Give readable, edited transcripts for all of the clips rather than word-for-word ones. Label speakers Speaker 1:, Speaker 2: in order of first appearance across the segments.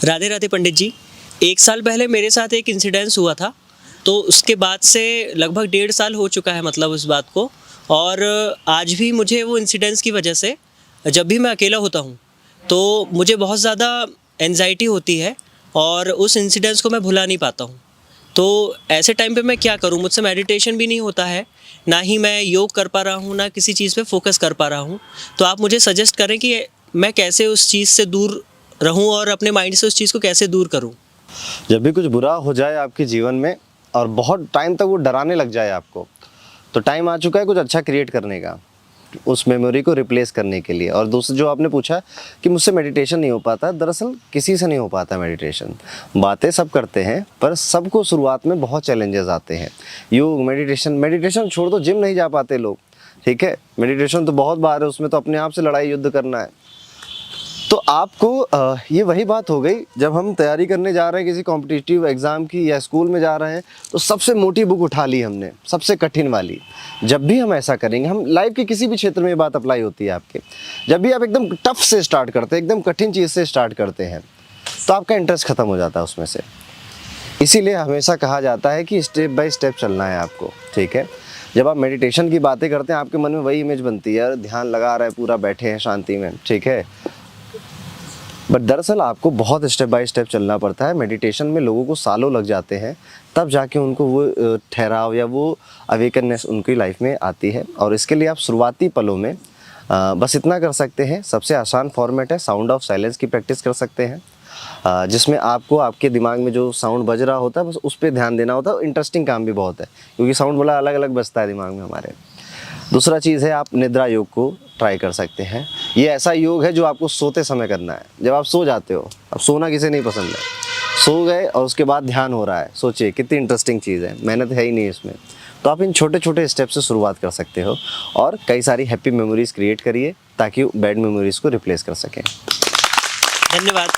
Speaker 1: राधे राधे पंडित जी। 1 साल पहले मेरे साथ एक इंसिडेंस हुआ था, तो उसके बाद से लगभग 1.5 साल हो चुका है मतलब उस बात को। और आज भी मुझे वो इंसिडेंस की वजह से जब भी मैं अकेला होता हूँ तो मुझे बहुत ज़्यादा एंजाइटी होती है और उस इंसिडेंस को मैं भुला नहीं पाता हूँ। तो ऐसे टाइम पे मैं क्या करूँ? मुझसे मेडिटेशन भी नहीं होता है, ना ही मैं योग कर पा रहा हूँ, ना किसी चीज़ पे फोकस कर पा रहा हूँ। तो आप मुझे सजेस्ट करें कि मैं कैसे उस चीज़ से दूर रहूँ और अपने माइंड से उस चीज़ को कैसे दूर करूँ?
Speaker 2: जब भी कुछ बुरा हो जाए आपके जीवन में और बहुत टाइम तक वो डराने लग जाए आपको, तो टाइम आ चुका है कुछ अच्छा क्रिएट करने का, उस मेमोरी को रिप्लेस करने के लिए। और दूसरा जो आपने पूछा कि मुझसे मेडिटेशन नहीं हो पाता, दरअसल किसी से नहीं हो पाता मेडिटेशन। बातें सब करते हैं पर सबको शुरुआत में बहुत चैलेंजेस आते हैं। योग, मेडिटेशन छोड़ दो, जिम नहीं जा पाते लोग, ठीक है। मेडिटेशन तो बहुत बार है, उसमें तो अपने आप से लड़ाई युद्ध करना है। तो आपको ये वही बात हो गई, जब हम तैयारी करने जा रहे हैं किसी कॉम्पिटिटिव एग्ज़ाम की या स्कूल में जा रहे हैं, तो सबसे मोटी बुक उठा ली हमने, सबसे कठिन वाली। जब भी हम ऐसा करेंगे, हम लाइफ के किसी भी क्षेत्र में ये बात अप्लाई होती है आपके, जब भी आप एकदम टफ से स्टार्ट करते हैं, एकदम कठिन चीज़ से स्टार्ट करते हैं, तो आपका इंटरेस्ट ख़त्म हो जाता है उसमें से। इसीलिए हमेशा कहा जाता है कि स्टेप बाय स्टेप चलना है आपको, ठीक है। जब आप मेडिटेशन की बातें करते हैं, आपके मन में वही इमेज बनती है, यार ध्यान लगा रहा है, पूरा बैठे हैं शांति में, ठीक है। बट दरअसल आपको बहुत स्टेप बाय स्टेप चलना पड़ता है। मेडिटेशन में लोगों को सालों लग जाते हैं, तब जाके उनको वो ठहराव या वो अवेकननेस उनकी लाइफ में आती है। और इसके लिए आप शुरुआती पलों में बस इतना कर सकते हैं। सबसे आसान फॉर्मेट है, साउंड ऑफ साइलेंस की प्रैक्टिस कर सकते हैं, जिसमें आपको आपके दिमाग में जो साउंड बज रहा होता है बस उस पर ध्यान देना होता है। इंटरेस्टिंग काम भी बहुत है, क्योंकि साउंड बड़ा अलग अलग बजता है दिमाग में हमारे। दूसरा चीज़ है, आप निद्रा योग को ट्राई कर सकते हैं। ये ऐसा योग है जो आपको सोते समय करना है। जब आप सो जाते हो, अब सोना किसे नहीं पसंद है, सो गए और उसके बाद ध्यान हो रहा है, सोचिए कितनी इंटरेस्टिंग चीज़ है, मेहनत है ही नहीं इसमें। तो आप इन छोटे छोटे स्टेप से शुरुआत कर सकते हो और कई सारी हैप्पी मेमोरीज क्रिएट करिए, ताकि बैड मेमोरीज को रिप्लेस कर सकें।
Speaker 1: धन्यवाद।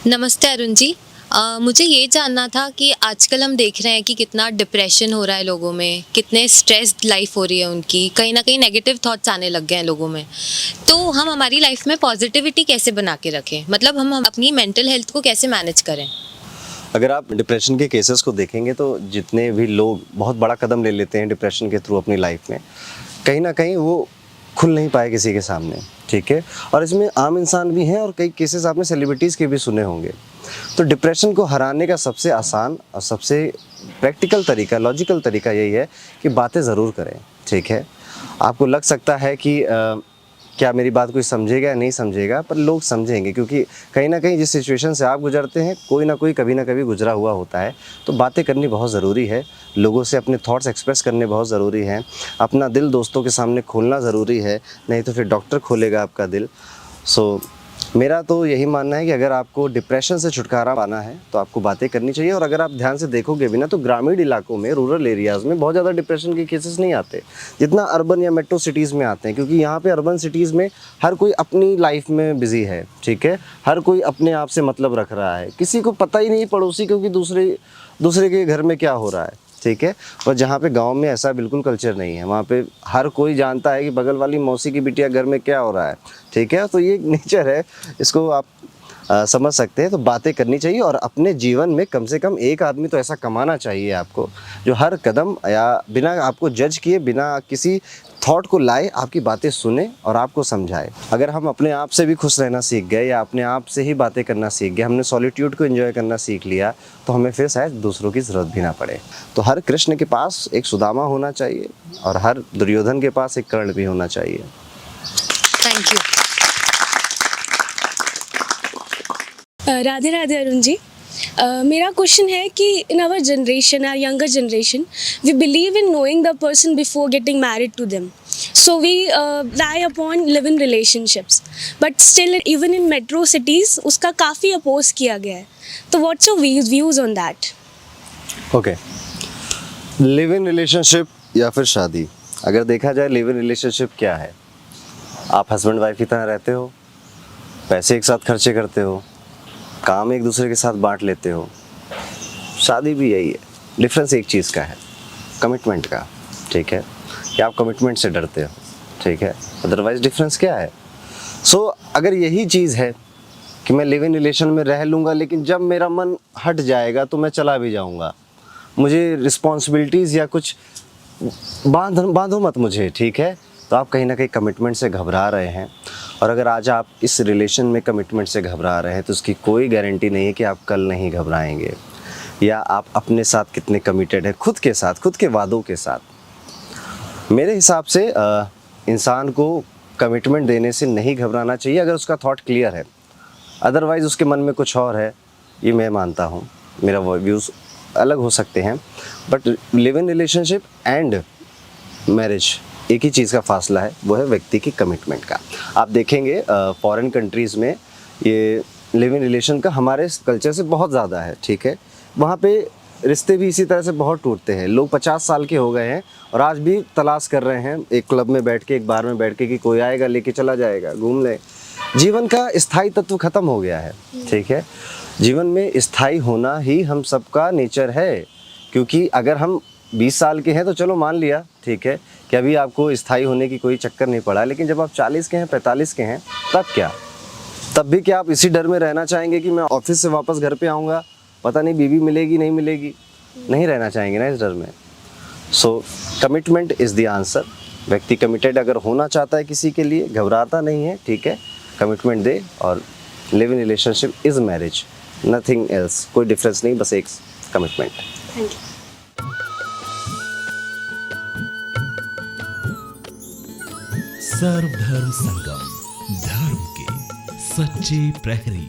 Speaker 3: नमस्ते अरुण जी। मुझे ये जानना था कि आजकल हम देख रहे हैं कि कितना डिप्रेशन हो रहा है लोगों में, कितने स्ट्रेस्ड लाइफ हो रही है उनकी, कहीं ना कहीं नेगेटिव थॉट्स आने लग गए हैं लोगों में। तो हम हमारी लाइफ में पॉजिटिविटी कैसे बना के रखें, मतलब हम अपनी मेंटल हेल्थ को कैसे मैनेज करें?
Speaker 2: अगर आप डिप्रेशन के केसेस को देखेंगे, तो जितने भी लोग बहुत बड़ा कदम ले लेते हैं डिप्रेशन के थ्रू अपनी लाइफ में, कहीं ना कहीं वो खुल नहीं पाए किसी के सामने, ठीक है। और इसमें आम इंसान भी हैं और कई केसेस आपने सेलिब्रिटीज़ के भी सुने होंगे। तो डिप्रेशन को हराने का सबसे आसान और सबसे प्रैक्टिकल तरीका, लॉजिकल तरीका यही है कि बातें ज़रूर करें, ठीक है। आपको लग सकता है कि क्या मेरी बात कोई समझेगा या नहीं समझेगा, पर लोग समझेंगे, क्योंकि कहीं ना कहीं जिस सिचुएशन से आप गुजरते हैं, कोई ना कोई कभी ना कभी गुजरा हुआ होता है। तो बातें करनी बहुत ज़रूरी है, लोगों से अपने थॉट्स एक्सप्रेस करने बहुत ज़रूरी हैं, अपना दिल दोस्तों के सामने खोलना ज़रूरी है, नहीं तो फिर डॉक्टर खोलेगा आपका दिल। सो मेरा तो यही मानना है कि अगर आपको डिप्रेशन से छुटकारा पाना है तो आपको बातें करनी चाहिए। और अगर आप ध्यान से देखोगे भी ना, तो ग्रामीण इलाकों में, रूरल एरियाज़ में बहुत ज़्यादा डिप्रेशन के केसेस नहीं आते जितना अर्बन या मेट्रो सिटीज़ में आते हैं, क्योंकि यहाँ पे अर्बन सिटीज़ में हर कोई अपनी लाइफ में बिजी है, ठीक है। हर कोई अपने आप से मतलब रख रहा है, किसी को पता ही नहीं पड़ोसी को कि दूसरे के घर में क्या हो रहा है, ठीक है। और जहाँ पे गांव में ऐसा बिल्कुल कल्चर नहीं है, वहाँ पे हर कोई जानता है कि बगल वाली मौसी की बिटिया घर में क्या हो रहा है, ठीक है। तो ये नेचर है, इसको आप समझ सकते हैं। तो बातें करनी चाहिए और अपने जीवन में कम से कम एक आदमी तो ऐसा कमाना चाहिए आपको, जो हर कदम या बिना आपको जज किए, बिना किसी थॉट को लाए, आपकी बातें सुने और आपको समझाए। अगर हम अपने आप से भी खुश रहना सीख गए या अपने आप से ही बातें करना सीख गए, हमने सॉलिट्यूड को एंजॉय करना सीख लिया, तो हमें फिर शायद दूसरों की ज़रूरत भी ना पड़े। तो हर कृष्ण के पास एक सुदामा होना चाहिए और हर दुर्योधन के पास एक कर्ण भी होना चाहिए।
Speaker 3: Thank you.
Speaker 4: राधे राधे अरुण जी। मेरा क्वेश्चन है कि in our generation, our younger generation, we believe in knowing the person before getting married to them, so we rely upon live in relationships, but still even in metro cities उसका काफ़ी oppose किया गया है। तो what's your views on that?
Speaker 2: Okay, live in relationship या फिर शादी, अगर देखा जाए लिव इन रिलेशनशिप क्या है, आप हस्बैंड वाइफ की तरह रहते हो, पैसे एक साथ खर्चे करते हो, काम एक दूसरे के साथ बांट लेते हो। शादी भी यही है, डिफरेंस एक चीज़ का है, कमिटमेंट का, ठीक है, कि आप कमिटमेंट से डरते हो, ठीक है। अदरवाइज डिफरेंस क्या है? सो अगर यही चीज़ है कि मैं लिव इन रिलेशन में रह लूँगा, लेकिन जब मेरा मन हट जाएगा तो मैं चला भी जाऊँगा, मुझे रिस्पॉन्सिबिलिटीज़ या कुछ बांधो मत मुझे, ठीक है, तो आप कहीं ना कहीं कमिटमेंट से घबरा रहे हैं। और अगर आज आप इस रिलेशन में कमिटमेंट से घबरा रहे हैं तो उसकी कोई गारंटी नहीं है कि आप कल नहीं घबराएंगे, या आप अपने साथ कितने कमिटेड हैं, खुद के साथ, खुद के वादों के साथ। मेरे हिसाब से इंसान को कमिटमेंट देने से नहीं घबराना चाहिए अगर उसका थॉट क्लियर है। अदरवाइज़ उसके मन में कुछ और है, ये मैं मानता हूँ, मेरा व्यूज़ अलग हो सकते हैं। But live in relationship and marriage एक ही चीज़ का फासला है, वो है व्यक्ति की कमिटमेंट का। आप देखेंगे फॉरेन कंट्रीज़ में ये लिव इन रिलेशन का हमारे कल्चर से बहुत ज़्यादा है, ठीक है। वहाँ पे रिश्ते भी इसी तरह से बहुत टूटते हैं। लोग 50 साल के हो गए हैं और आज भी तलाश कर रहे हैं एक क्लब में बैठ के, एक बार में बैठ के कि कोई आएगा लेके चला जाएगा, घूम ले। जीवन का स्थायी तत्व खत्म हो गया है, ठीक है। जीवन में स्थायी होना ही हम सबका नेचर है, क्योंकि अगर हम 20 साल के हैं तो चलो मान लिया, ठीक है, कि अभी आपको स्थायी होने की कोई चक्कर नहीं पड़ा, लेकिन जब आप 40 के हैं, 45 के हैं, तब क्या? तब भी क्या आप इसी डर में रहना चाहेंगे कि मैं ऑफिस से वापस घर पे आऊँगा, पता नहीं बीवी मिलेगी नहीं मिलेगी? नहीं रहना चाहेंगे ना इस डर में। सो कमिटमेंट इज़ द आंसर। व्यक्ति कमिटेड अगर होना चाहता है किसी के लिए, घबराता नहीं है, ठीक है, कमिटमेंट दे। और live in relationship is marriage, nothing else, कोई डिफरेंस नहीं, बस एक कमिटमेंट।
Speaker 4: Thank you.
Speaker 5: सर्वधर्म संगम, धर्म के सच्चे प्रहरी।